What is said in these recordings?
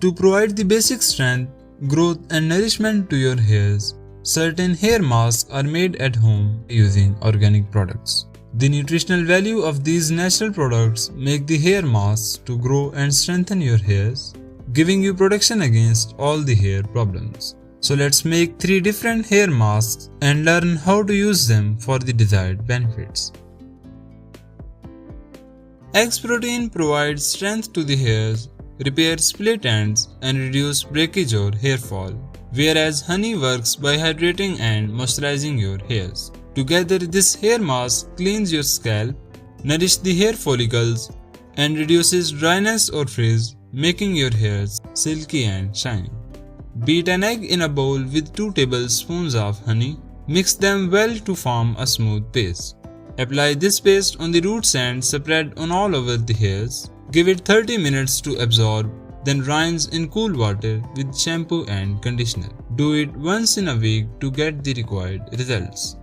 To provide the basic strength, growth and nourishment to your hairs, certain hair masks are made at home using organic products. The nutritional value of these natural products make the hair masks to grow and strengthen your hairs, giving you protection against all the hair problems. So let's make 3 different hair masks and learn how to use them for the desired benefits. Eggs protein provides strength to the hairs, repair split ends and reduce breakage or hair fall, whereas honey works by hydrating and moisturizing your hairs. Together, this hair mask cleans your scalp, nourishes the hair follicles, and reduces dryness or frizz, making your hairs silky and shiny. Beat an egg in a bowl with 2 tablespoons of honey. Mix them well to form a smooth paste. Apply this paste on the roots and spread on all over the hairs. Give it 30 minutes to absorb, then rinse in cool water with shampoo and conditioner. Do it once in a week to get the required results.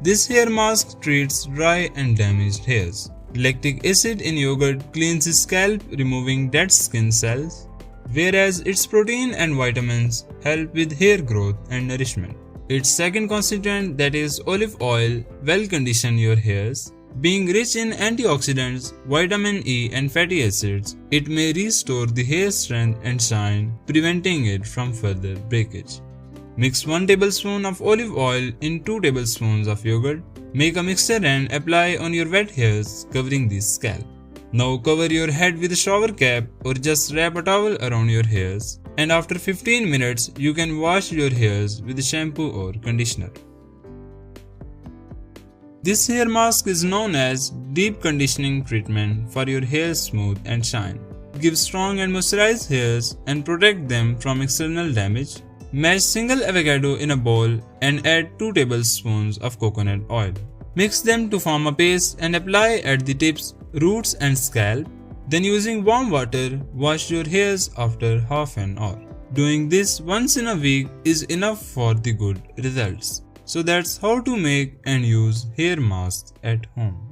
This hair mask treats dry and damaged hairs. Lactic acid in yogurt cleans the scalp, removing dead skin cells, whereas its protein and vitamins help with hair growth and nourishment. Its second constituent, that is olive oil, well condition your hairs. Being rich in antioxidants, vitamin E and fatty acids, it may restore the hair strength and shine, preventing it from further breakage. Mix 1 tablespoon of olive oil in 2 tablespoons of yogurt. Make a mixture and apply on your wet hairs, covering the scalp. Now cover your head with a shower cap or just wrap a towel around your hairs, and after 15 minutes you can wash your hairs with shampoo or conditioner. This hair mask is known as deep conditioning treatment for your hair smooth and shine. Give strong and moisturized hairs and protect them from external damage. Mash single avocado in a bowl and add 2 tablespoons of coconut oil. Mix them to form a paste and apply at the tips, roots and scalp. Then using warm water, wash your hairs after half an hour. Doing this once in a week is enough for the good results. So that's how to make and use hair masks at home.